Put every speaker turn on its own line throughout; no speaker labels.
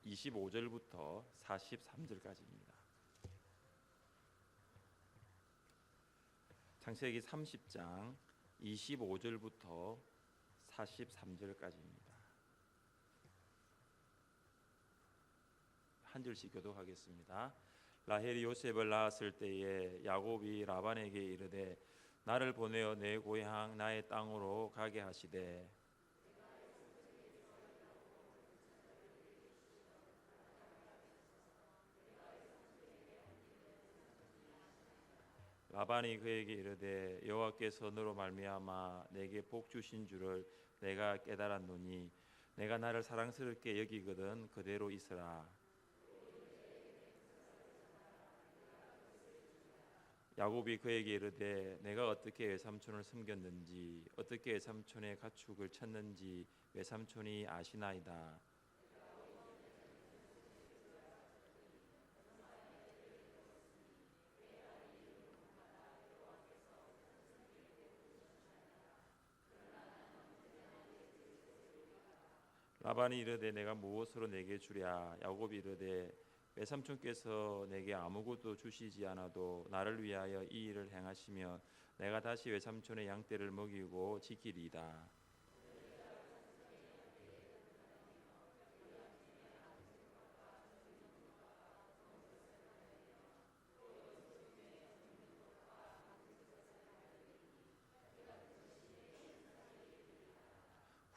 25절부터 43절까지입니다. 창세기 30장 25절부터 43절까지입니다. 한 절씩 교독하겠습니다. 라헬이 요셉을 낳았을 때에 야곱이 라반에게 이르되 나를 보내어 내 고향 나의 땅으로 가게 하시되 라반이 그에게 이르되 여호와께서 너로 말미암아 내게 복 주신 줄을 내가 깨달았노니 내가 나를 사랑스럽게 여기거든 그대로 있으라. 야곱이 그에게 이르되 내가 어떻게 외삼촌을 섬겼는지 어떻게 외삼촌의 가축을 쳤는지 외삼촌이 아시나이다. 라반이 이르되 내가 무엇으로 내게 주랴. 야곱이 이르되 외삼촌께서 내게 아무것도 주시지 않아도 나를 위하여 이 일을 행하시면 내가 다시 외삼촌의 양떼를 먹이고 지키리이다.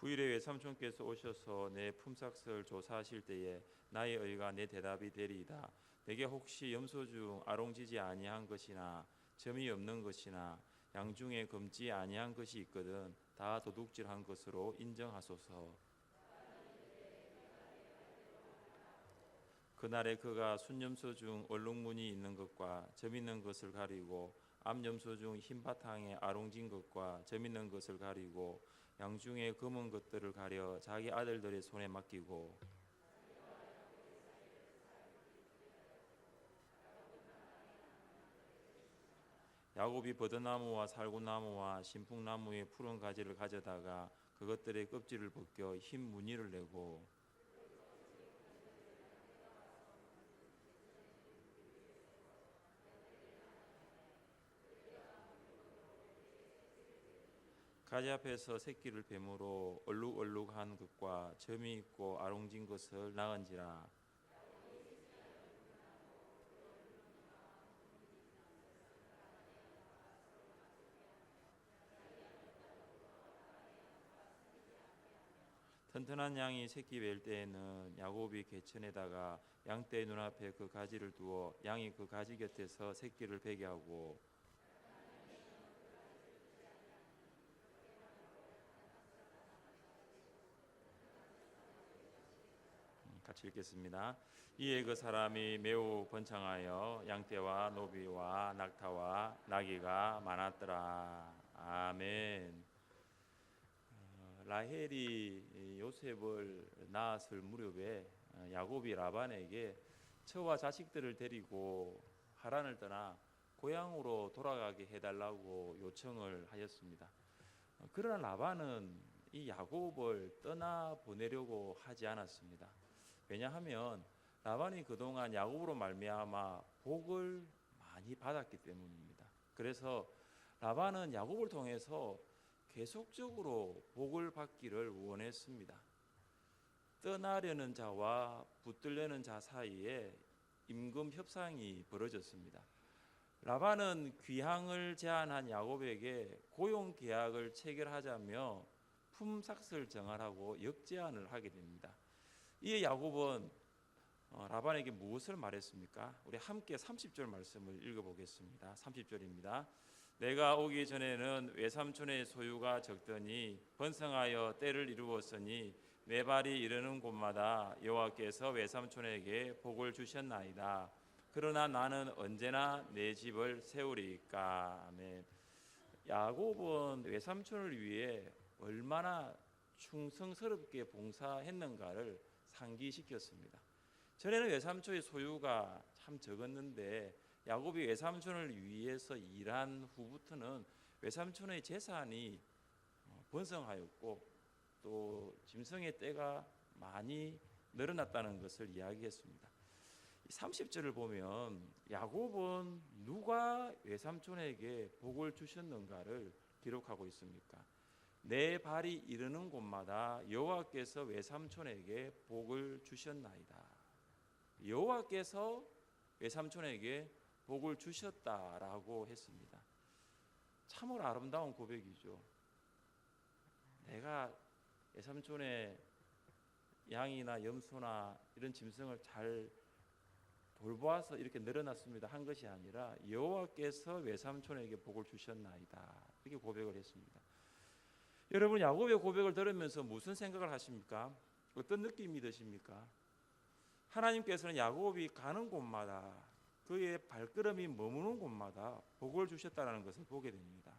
후일에 외삼촌께서 오셔서 내 품삯을 조사하실 때에 나의 의가 내 대답이 되리이다. 내게 혹시 염소 중 아롱지지 아니한 것이나 점이 없는 것이나 양 중에 검지 아니한 것이 있거든 다 도둑질한 것으로 인정하소서. 그날에 그가 순염소 중 얼룩무늬 있는 것과 점 있는 것을 가리고 암염소 중 흰 바탕에 아롱진 것과 점 있는 것을 가리고 양 중에 검은 것들을 가려 자기 아들들의 손에 맡기고 야곱이 버드나무와 살구나무와 신풍나무의 푸른 가지를 가져다가 그것들의 껍질을 벗겨 흰 무늬를 내고 가지 앞에서 새끼를 뱀으로 얼룩얼룩한 것과 점이 있고 아롱진 것을 낳은지라. 튼튼한 양이 새끼 뵐 때에는 야곱이 개천에다가 양떼 눈앞에 그 가지를 두어 양이 그 가지 곁에서 새끼를 베게 하고 같이 읽겠습니다. 이에 그 사람이 매우 번창하여 양떼와 노비와 낙타와 나귀가 많았더라. 아멘. 라헬이 요셉을 낳았을 무렵에 야곱이 라반에게 처와 자식들을 데리고 하란을 떠나 고향으로 돌아가게 해달라고 요청을 하였습니다. 그러나 라반은 이 야곱을 떠나 보내려고 하지 않았습니다. 왜냐하면 라반이 그동안 야곱으로 말미암아 복을 많이 받았기 때문입니다. 그래서 라반은 야곱을 통해서 계속적으로 복을 받기를 원했습니다. 떠나려는 자와 붙들려는 자 사이에 임금 협상이 벌어졌습니다. 라반은 귀향을 제안한 야곱에게 고용 계약을 체결하자며 품삯을 정하라고 역제안을 하게 됩니다. 이에 야곱은 라반에게 무엇을 말했습니까? 우리 함께 30절 말씀을 읽어보겠습니다. 30절입니다. 내가 오기 전에는 외삼촌의 소유가 적더니 번성하여 때를 이루었으니 내 발이 이르는 곳마다 여호와께서 외삼촌에게 복을 주셨나이다. 그러나 나는 언제나 내 집을 세우리이까. 아멘. 야곱은 외삼촌을 위해 얼마나 충성스럽게 봉사했는가를 상기시켰습니다. 전에는 외삼촌의 소유가 참 적었는데 야곱이 외삼촌을 위해서 일한 후부터는 외삼촌의 재산이 번성하였고 또 짐승의 떼가 많이 늘어났다는 것을 이야기했습니다. 30절을 보면 야곱은 누가 외삼촌에게 복을 주셨는가를 기록하고 있습니까? 내 발이 이르는 곳마다 여호와께서 외삼촌에게 복을 주셨나이다. 여호와께서 외삼촌에게 복을 주셨다라고 했습니다. 참으로 아름다운 고백이죠. 내가 외삼촌의 양이나 염소나 이런 짐승을 잘 돌보아서 이렇게 늘어났습니다 한 것이 아니라 여호와께서 외삼촌에게 복을 주셨나이다, 이렇게 고백을 했습니다. 여러분, 야곱의 고백을 들으면서 무슨 생각을 하십니까? 어떤 느낌이 드십니까? 하나님께서는 야곱이 가는 곳마다, 그의 발걸음이 머무는 곳마다 복을 주셨다는 것을 보게 됩니다.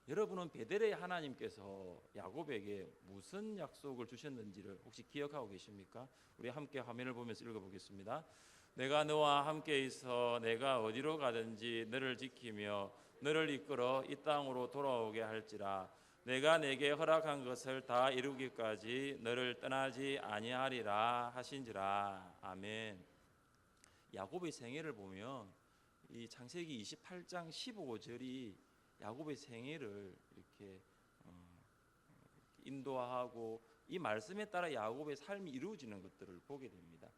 여러분은 베델의 하나님께서 야곱에게 무슨 약속을 주셨는지를 혹시 기억하고 계십니까? 우리 함께 화면을 보면서 읽어보겠습니다. 내가 너와 함께 있어 내가 어디로 가든지 너를 지키며 너를 이끌어 이 땅으로 돌아오게 할지라. 내가 내게 허락한 것을 다 이루기까지 너를 떠나지 아니하리라 하신지라. 아멘. 야곱의 생애를 보면 이 창세기 28장 15절이 야곱의 생애를 이렇게 인도하고 이 말씀에 따라 야곱의 삶이 이루어지는 것들을 보게 됩니다.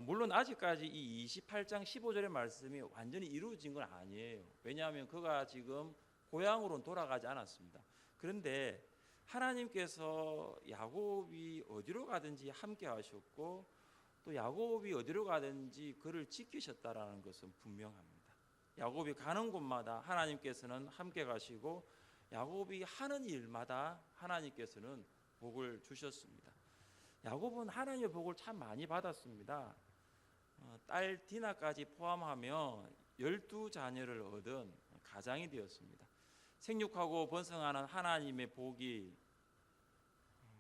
물론 아직까지 이 28장 15절의 말씀이 완전히 이루어진 건 아니에요. 왜냐하면 그가 지금 고향으로는 돌아가지 않았습니다. 그런데 하나님께서 야곱이 어디로 가든지 함께 하셨고 또 야곱이 어디로 가든지 그를 지키셨다라는 것은 분명합니다. 야곱이 가는 곳마다 하나님께서는 함께 가시고 야곱이 하는 일마다 하나님께서는 복을 주셨습니다. 야곱은 하나님의 복을 참 많이 받았습니다. 딸 디나까지 포함하며 12자녀를 얻은 가장이 되었습니다. 생육하고 번성하는 하나님의 복이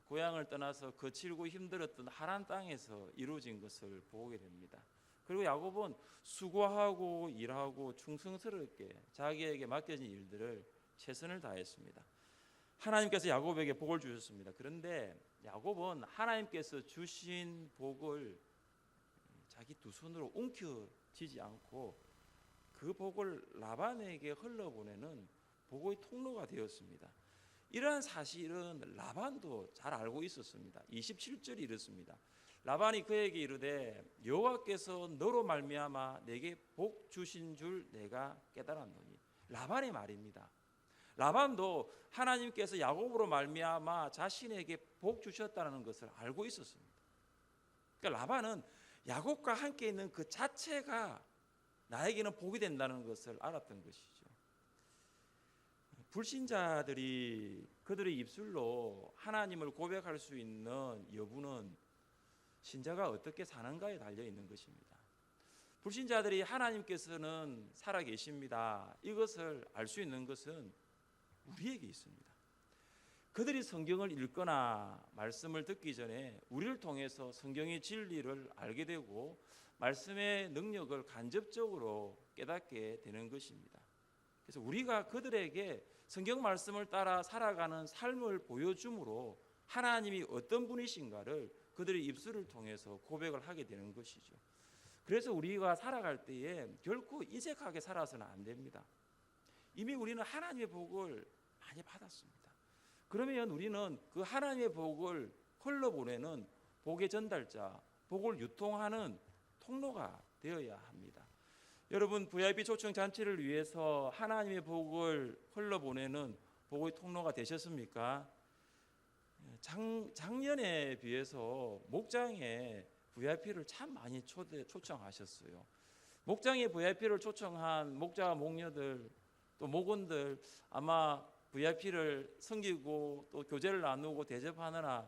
고향을 떠나서 거칠고 힘들었던 하란 땅에서 이루어진 것을 보게 됩니다. 그리고 야곱은 수고하고 일하고 충성스럽게 자기에게 맡겨진 일들을 최선을 다했습니다. 하나님께서 야곱에게 복을 주셨습니다. 그런데 야곱은 하나님께서 주신 복을 자기 두 손으로 움켜쥐지 않고 그 복을 라반에게 흘러보내는 복의 통로가 되었습니다. 이러한 사실은 라반도 잘 알고 있었습니다. 27절이 이렇습니다. 라반이 그에게 이르되 여호와께서 너로 말미암아 내게 복 주신 줄 내가 깨달았노니. 라반의 말입니다. 라반도 하나님께서 야곱으로 말미암아 자신에게 복 주셨다는 것을 알고 있었습니다. 그러니까 라반은 야곱과 함께 있는 그 자체가 나에게는 복이 된다는 것을 알았던 것이죠. 불신자들이 그들의 입술로 하나님을 고백할 수 있는 여부는 신자가 어떻게 사는가에 달려 있는 것입니다. 불신자들이 하나님께서는 살아계십니다, 이것을 알 수 있는 것은 우리에게 있습니다. 그들이 성경을 읽거나 말씀을 듣기 전에 우리를 통해서 성경의 진리를 알게 되고 말씀의 능력을 간접적으로 깨닫게 되는 것입니다. 그래서 우리가 그들에게 성경 말씀을 따라 살아가는 삶을 보여줌으로 하나님이 어떤 분이신가를 그들의 입술을 통해서 고백을 하게 되는 것이죠. 그래서 우리가 살아갈 때에 결코 이색하게 살아서는 안 됩니다. 이미 우리는 하나님의 복을 많이 받았습니다. 그러면 우리는 그 하나님의 복을 흘러보내는 복의 전달자, 복을 유통하는 통로가 되어야 합니다. 여러분, VIP 초청 잔치를 위해서 하나님의 복을 흘러보내는 복의 통로가 되셨습니까? 작년에 비해서 목장에 VIP를 참 많이 초청하셨어요. 목장에 VIP를 초청한 목자와 목녀들 또 목원들 아마 VIP를 섬기고 또 교제를 나누고 대접하느라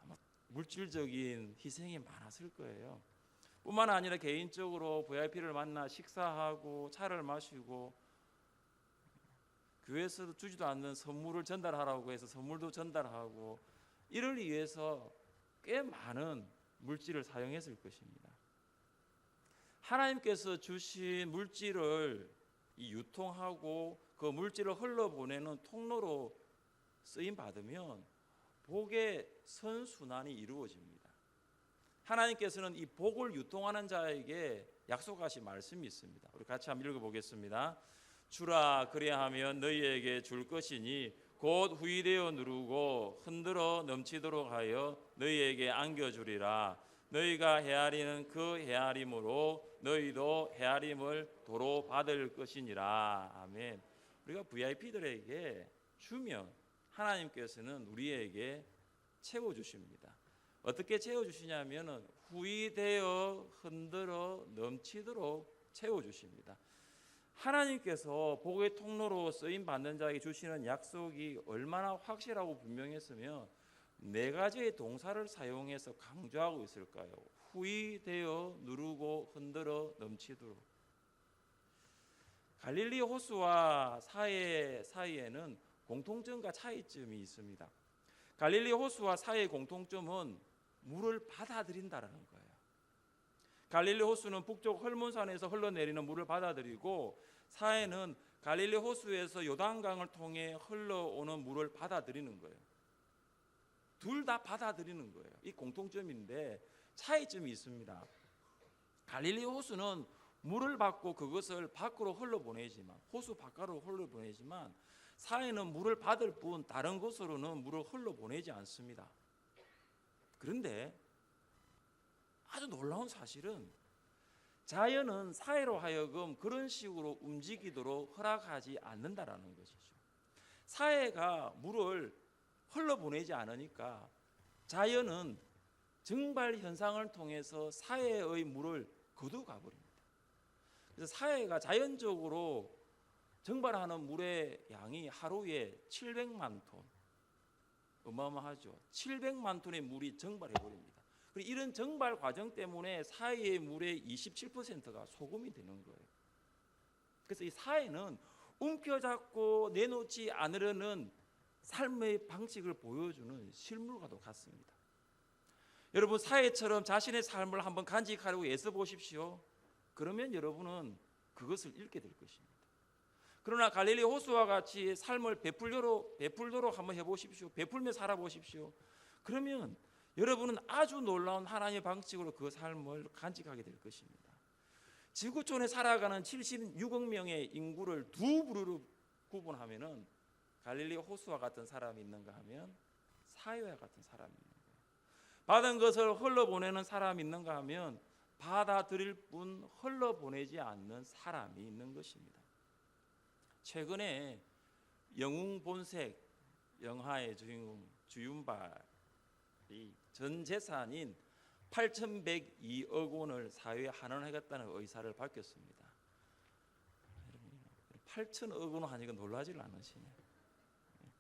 아마 물질적인 희생이 많았을 거예요. 뿐만 아니라 개인적으로 VIP를 만나 식사하고 차를 마시고 교회에서도 주지도 않는 선물을 전달하라고 해서 선물도 전달하고 이를 위해서 꽤 많은 물질을 사용했을 것입니다. 하나님께서 주신 물질을 유통하고 그 물질을 흘러보내는 통로로 쓰임 받으면 복의 선순환이 이루어집니다. 하나님께서는 이 복을 유통하는 자에게 약속하신 말씀이 있습니다. 우리 같이 한번 읽어보겠습니다. 주라 그리하면 너희에게 줄 것이니 곧 후이되어 누르고 흔들어 넘치도록 하여 너희에게 안겨주리라. 너희가 헤아리는 그 헤아림으로 너희도 헤아림을 도로 받을 것이니라. 아멘. 우리가 VIP들에게 주면 하나님께서는 우리에게 채워주십니다. 어떻게 채워주시냐면 후이되어 흔들어 넘치도록 채워주십니다. 하나님께서 복의 통로로 쓰임받는 자에게 주시는 약속이 얼마나 확실하고 분명했으면 네 가지의 동사를 사용해서 강조하고 있을까요? 후이되어 누르고 흔들어 넘치도록. 갈릴리 호수와 사이에는 공통점과 차이점이 있습니다. 갈릴리 호수와 사이의 공통점은 물을 받아들인다라는 거예요. 갈릴리 호수는 북쪽 헐몬산에서 흘러내리는 물을 받아들이고 사해는 갈릴리 호수에서 요단강을 통해 흘러오는 물을 받아들이는 거예요. 둘 다 받아들이는 거예요. 이 공통점인데 차이점이 있습니다. 갈릴리 호수는 물을 받고 그것을 밖으로 흘러보내지만 호수 바깥으로 흘러보내지만 사해는 물을 받을 뿐 다른 곳으로는 물을 흘러보내지 않습니다. 그런데 아주 놀라운 사실은 자연은 사해로 하여금 그런 식으로 움직이도록 허락하지 않는다라는 것이죠. 사해가 물을 흘러보내지 않으니까 자연은 증발 현상을 통해서 사해의 물을 거두가 버립니다. 그래서 사해가 자연적으로 증발하는 물의 양이 하루에 700만 톤, 어마어마하죠. 700만 톤의 물이 증발해 버립니다. 그리고 이런 증발 과정 때문에 사해의 물의 27%가 소금이 되는 거예요. 그래서 이 사해는 움켜잡고 내놓지 않으려는 삶의 방식을 보여주는 실물과도 같습니다. 여러분 사해처럼 자신의 삶을 한번 간직하려고 애써 보십시오. 그러면 여러분은 그것을 잃게 될 것입니다. 그러나 갈릴리 호수와 같이 삶을 베풀도록 한번 해보십시오. 베풀며 살아보십시오. 그러면 여러분은 아주 놀라운 하나님의 방식으로 그 삶을 간직하게 될 것입니다. 지구촌에 살아가는 76억 명의 인구를 두 부류로 구분하면은 갈릴리 호수와 같은 사람이 있는가 하면 사해와 같은 사람이 있는 거예요. 받은 것을 흘러보내는 사람이 있는가 하면 받아들일 뿐 흘러보내지 않는 사람이 있는 것입니다. 최근에 영웅본색 영화의 주인공 주윤발이 전 재산인 8,102억 원을 사회에 환원하겠다는 의사를 밝혔습니다. 8,000억 원 하니까 놀라질 않으시네요.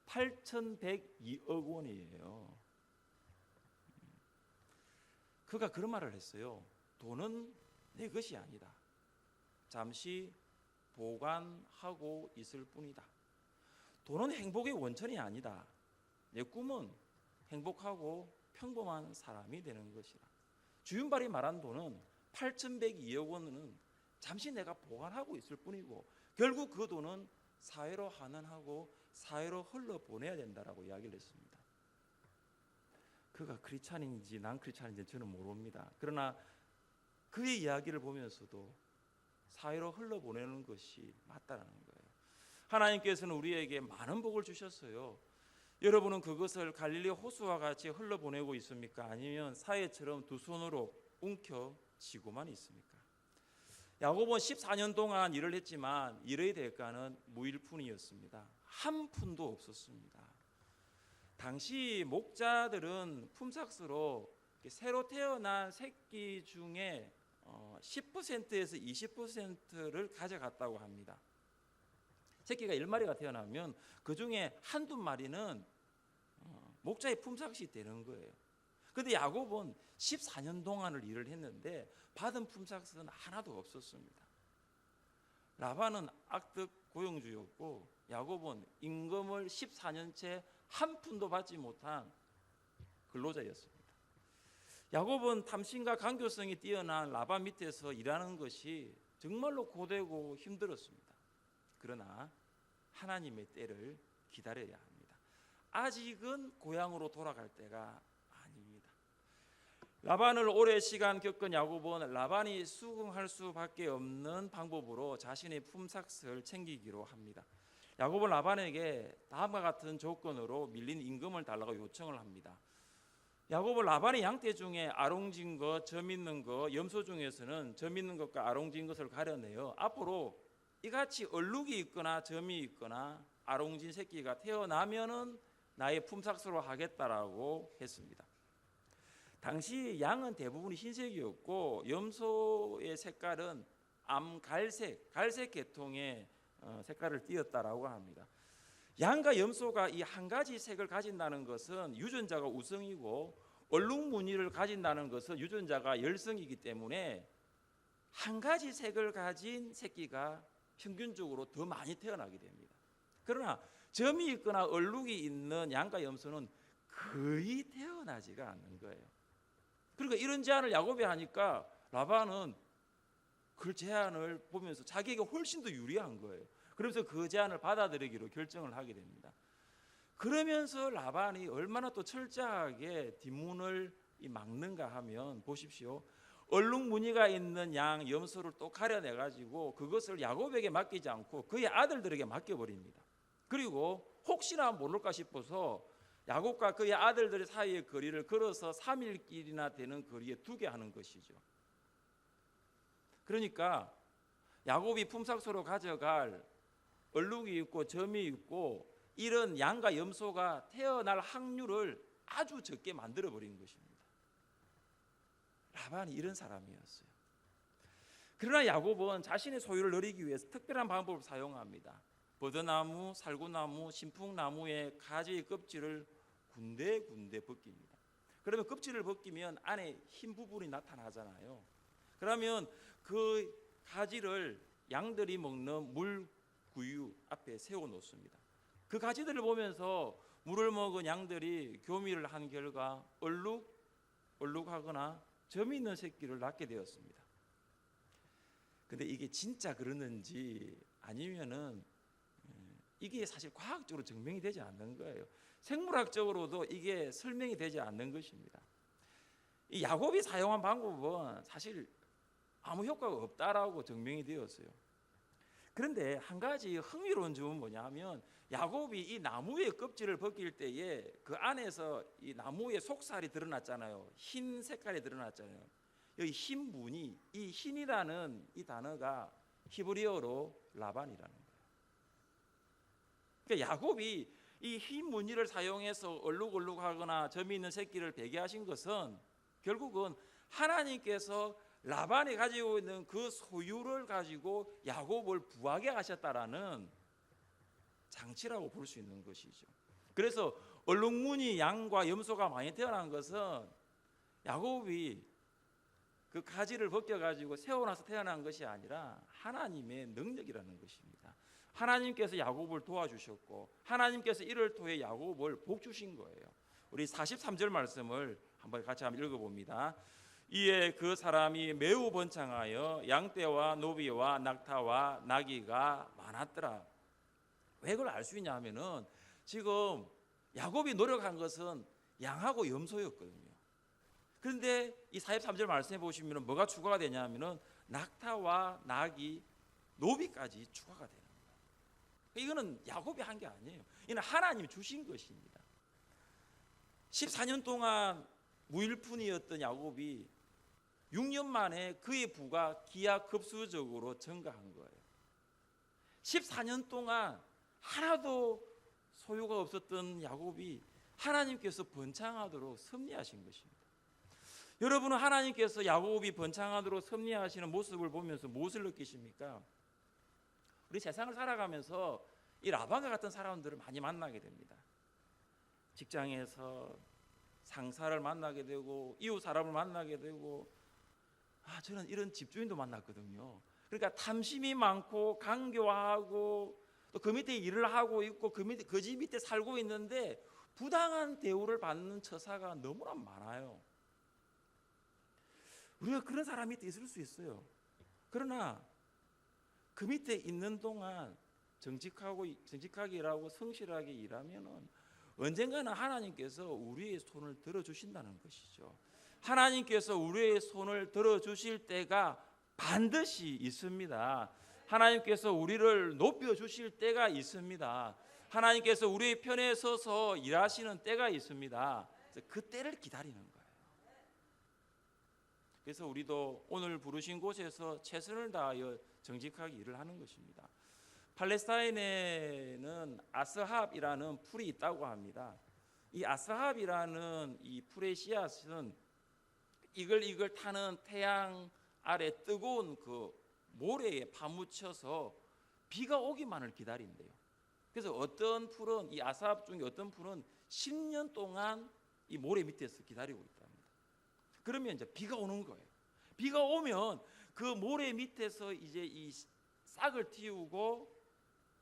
8,102억 원이에요. 그가 그런 말을 했어요. 돈은 내 것이 아니다. 잠시 보관하고 있을 뿐이다. 돈은 행복의 원천이 아니다. 내 꿈은 행복하고 평범한 사람이 되는 것이다. 주윤발이 말한 돈은 8,102억 원은 잠시 내가 보관하고 있을 뿐이고 결국 그 돈은 사회로 환원하고 사회로 흘러보내야 된다라고 이야기를 했습니다. 그가 크리스찬인지 난 크리스찬인지 저는 모릅니다. 그러나 그의 이야기를 보면서도 사회로 흘러보내는 것이 맞다라는 거예요. 하나님께서는 우리에게 많은 복을 주셨어요. 여러분은 그것을 갈릴리 호수와 같이 흘러보내고 있습니까? 아니면 사해처럼 두 손으로 움켜쥐고만 있습니까? 야고보는 14년 동안 일을 했지만 일의 대가는 무일푼이었습니다. 한 푼도 없었습니다. 당시 목자들은 품삯으로 새로 태어난 새끼 중에 10%에서 20%를 가져갔다고 합니다. 새끼가 10마리가 태어나면 그 중에 한두 마리는 목자의 품삯이 되는 거예요. 그런데 야곱은 14년 동안을 일을 했는데 받은 품삯은 하나도 없었습니다. 라반은 악덕 고용주였고 야곱은 임금을 14년째 한 푼도 받지 못한 근로자였습니다. 야곱은 탐심과 강교성이 뛰어난 라반 밑에서 일하는 것이 정말로 고되고 힘들었습니다. 그러나 하나님의 때를 기다려야 합니다. 아직은 고향으로 돌아갈 때가 아닙니다. 라반을 오랜 시간 겪은 야곱은 라반이 수긍할 수밖에 없는 방법으로 자신의 품삯을 챙기기로 합니다. 야곱은 라반에게 다음과 같은 조건으로 밀린 임금을 달라고 요청을 합니다. 야곱은 라반의 양떼 중에 아롱진 것, 점 있는 것, 염소 중에서는 점 있는 것과 아롱진 것을 가려내어 앞으로 이같이 얼룩이 있거나 점이 있거나 아롱진 새끼가 태어나면은 나의 품삯으로 하겠다라고 했습니다. 당시 양은 대부분이 흰색이었고 염소의 색깔은 암갈색, 갈색 계통의 색깔을 띠었다라고 합니다. 양과 염소가 이 한 가지 색을 가진다는 것은 유전자가 우성이고 얼룩 무늬를 가진다는 것은 유전자가 열성이기 때문에 한 가지 색을 가진 새끼가 평균적으로 더 많이 태어나게 됩니다. 그러나 점이 있거나 얼룩이 있는 양과 염소는 거의 태어나지가 않는 거예요. 그러니까 이런 제안을 야곱이 하니까 라반은 그 제안을 보면서 자기에게 훨씬 더 유리한 거예요. 그래서 그 제안을 받아들이기로 결정을 하게 됩니다. 그러면서 라반이 얼마나 또 철저하게 뒷문을 막는가 하면 보십시오. 얼룩 무늬가 있는 양 염소를 또 가려내 가지고 그것을 야곱에게 맡기지 않고 그의 아들들에게 맡겨버립니다. 그리고 혹시나 모를까 싶어서 야곱과 그의 아들들 사이의 거리를 걸어서 3일길이나 되는 거리에 두게 하는 것이죠. 그러니까 야곱이 품삯으로 가져갈 얼룩이 있고 점이 있고 이런 양과 염소가 태어날 확률을 아주 적게 만들어버린 것입니다. 라반이 이런 사람이었어요. 그러나 야곱은 자신의 소유를 누리기 위해서 특별한 방법을 사용합니다. 버드나무, 살구나무, 신풍나무의 가지의 껍질을 군데군데 벗깁니다. 그러면 껍질을 벗기면 안에 흰 부분이 나타나잖아요. 그러면 그 가지를 양들이 먹는 물구유 앞에 세워놓습니다. 그 가지들을 보면서 물을 먹은 양들이 교미를 한 결과 얼룩하거나 점이 있는 새끼를 낳게 되었습니다. 근데 이게 진짜 그러는지 아니면은 이게 사실 과학적으로 증명이 되지 않는 거예요. 생물학적으로도 이게 설명이 되지 않는 것입니다. 이 야곱이 사용한 방법은 사실 아무 효과가 없다라고 증명이 되었어요. 그런데 한 가지 흥미로운 점은 뭐냐면 야곱이 이 나무의 껍질을 벗길 때에 그 안에서 이 나무의 속살이 드러났잖아요. 흰 색깔이 드러났잖아요. 여기 흰 무늬, 이 흰이라는 이 단어가 히브리어로 라반이라는 거예요. 그러니까 야곱이 이 흰 무늬를 사용해서 얼룩얼룩하거나 점이 있는 새끼를 배기하신 것은 결국은 하나님께서 라반이 가지고 있는 그 소유를 가지고 야곱을 부하게 하셨다라는 장치라고 볼 수 있는 것이죠. 그래서 얼룩무늬 양과 염소가 많이 태어난 것은 야곱이 그 가지를 벗겨가지고 세워놔서 태어난 것이 아니라 하나님의 능력이라는 것입니다. 하나님께서 야곱을 도와주셨고 하나님께서 이를 통해 야곱을 복주신 거예요. 우리 43절 말씀을 한번 같이 한번 읽어봅니다. 이에 그 사람이 매우 번창하여 양떼와 노비와 낙타와 나귀가 많았더라. 왜 그걸 알 수 있냐 하면은 지금 야곱이 노력한 것은 양하고 염소였거든요. 그런데 이 43절 말씀해 보시면 뭐가 추가가 되냐 하면은 낙타와 나귀, 노비까지 추가가 되는 거예요. 이거는 야곱이 한 게 아니에요. 이는 하나님이 주신 것입니다. 14년 동안 무일푼이었던 야곱이 6년 만에 그의 부가 기하급수적으로 증가한 거예요. 14년 동안 하나도 소유가 없었던 야곱이 하나님께서 번창하도록 섭리하신 것입니다. 여러분은 하나님께서 야곱이 번창하도록 섭리하시는 모습을 보면서 무엇을 느끼십니까? 우리 세상을 살아가면서 이 라반과 같은 사람들을 많이 만나게 됩니다. 직장에서 상사를 만나게 되고 이웃 사람을 만나게 되고 저는 이런 집주인도 만났거든요. 그러니까 탐심이 많고 강교하고 또 그 밑에 일을 하고 있고 그 집 밑에 살고 있는데 부당한 대우를 받는 처사가 너무나 많아요. 우리가 그런 사람 밑에 있을 수 있어요. 그러나 그 밑에 있는 동안 정직하게 일하고 성실하게 일하면은 언젠가는 하나님께서 우리의 손을 들어주신다는 것이죠. 하나님께서 우리의 손을 들어주실 때가 반드시 있습니다. 하나님께서 우리를 높여주실 때가 있습니다. 하나님께서 우리의 편에 서서 일하시는 때가 있습니다. 그 때를 기다리는 거예요. 그래서 우리도 오늘 부르신 곳에서 최선을 다하여 정직하게 일을 하는 것입니다. 팔레스타인에는 아스합이라는 풀이 있다고 합니다. 이 아스합이라는 이 풀의 씨앗은 이글이글 타는 태양 아래 뜨거운 그 모래에 파묻혀서 비가 오기만을 기다린대요. 그래서 어떤 풀은, 이 아스합 중에 어떤 풀은 10년 동안 이 모래 밑에서 기다리고 있답니다. 그러면 이제 비가 오는 거예요. 비가 오면 그 모래 밑에서 이제 이 싹을 틔우고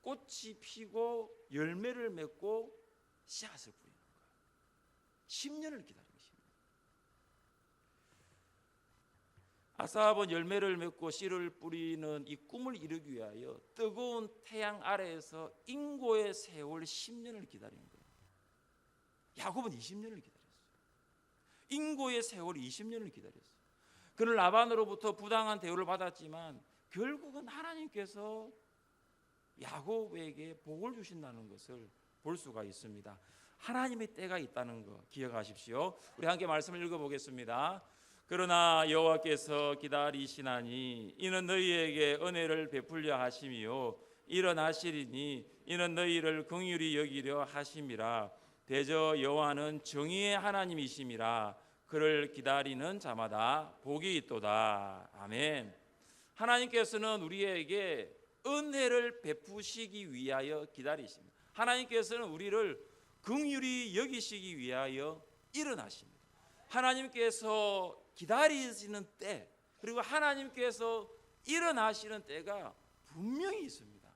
꽃이 피고 열매를 맺고 씨앗을 뿌리는 거예요. 10년을 기다리는 것입니다. 아스합은 열매를 맺고 씨를 뿌리는 이 꿈을 이루기 위하여 뜨거운 태양 아래에서 인고의 세월 10년을 기다린 거예요. 야곱은 20년을 기다렸어요. 인고의 세월이 20년을 기다렸어요. 그는 라반으로부터 부당한 대우를 받았지만 결국은 하나님께서 야곱에게 복을 주신다는 것을 볼 수가 있습니다. 하나님의 때가 있다는 거 기억하십시오. 우리 함께 말씀을 읽어보겠습니다. 그러나 여호와께서 기다리시나니 이는 너희에게 은혜를 베풀려 하심이요 일어나시리니 이는 너희를 긍휼히 여기려 하심이라. 대저 여호와는 정의의 하나님이심이라. 그를 기다리는 자마다 복이 있도다. 아멘. 하나님께서는 우리에게 은혜를 베푸시기 위하여 기다리십니다. 하나님께서는 우리를 긍휼히 여기시기 위하여 일어나십니다. 하나님께서 기다리시는 때, 그리고 하나님께서 일어나시는 때가 분명히 있습니다.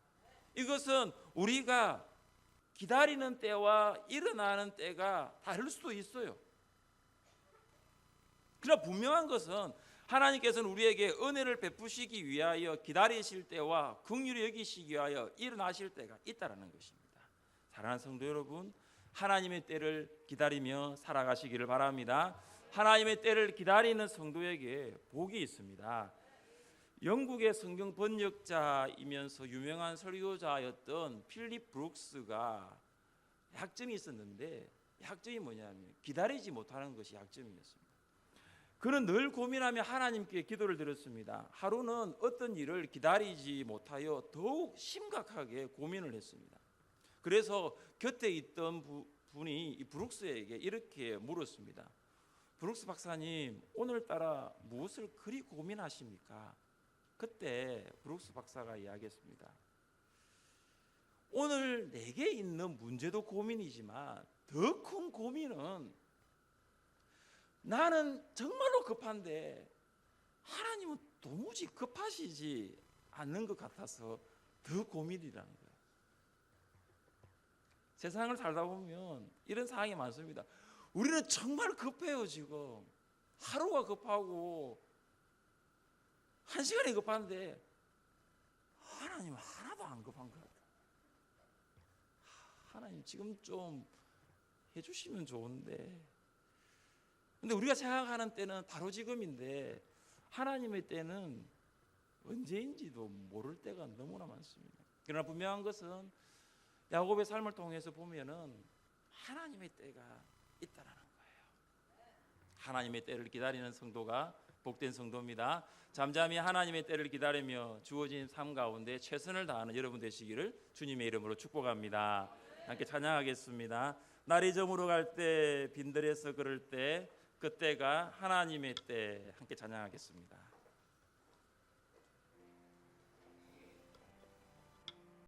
이것은 우리가 기다리는 때와 일어나는 때가 다를 수도 있어요. 그러나 분명한 것은 하나님께서는 우리에게 은혜를 베푸시기 위하여 기다리실 때와 긍휼히 여기시기 위하여 일어나실 때가 있다는 것입니다. 사랑하는 성도 여러분, 하나님의 때를 기다리며 살아가시기를 바랍니다. 하나님의 때를 기다리는 성도에게 복이 있습니다. 영국의 성경 번역자이면서 유명한 설교자였던 필립 브룩스가 약점이 있었는데, 약점이 뭐냐면 기다리지 못하는 것이 약점이었습니다. 그는 늘 고민하며 하나님께 기도를 드렸습니다. 하루는 어떤 일을 기다리지 못하여 더욱 심각하게 고민을 했습니다. 그래서 곁에 있던 분이 이 브룩스에게 이렇게 물었습니다. 브룩스 박사님, 오늘따라 무엇을 그리 고민하십니까? 그때 브룩스 박사가 이야기했습니다. 오늘 내게 있는 문제도 고민이지만 더 큰 고민은 나는 정말로 급한데 하나님은 도무지 급하시지 않는 것 같아서 더 고민이라는 거예요. 세상을 살다 보면 이런 상황이 많습니다. 우리는 정말 급해요. 지금 하루가 급하고 한 시간이 급한데 하나님은 하나도 안 급한 것 같아요. 하나님 지금 좀 해주시면 좋은데, 근데 우리가 생각하는 때는 바로 지금인데 하나님의 때는 언제인지도 모를 때가 너무나 많습니다. 그러나 분명한 것은 야곱의 삶을 통해서 보면은 하나님의 때가 있다라는 거예요. 하나님의 때를 기다리는 성도가 복된 성도입니다. 잠잠히 하나님의 때를 기다리며 주어진 삶 가운데 최선을 다하는 여러분 되시기를 주님의 이름으로 축복합니다. 함께 찬양하겠습니다. 날이 저물어 갈 때, 빈들에서 걸을 때, 그때가 하나님의 때. 함께 찬양하겠습니다.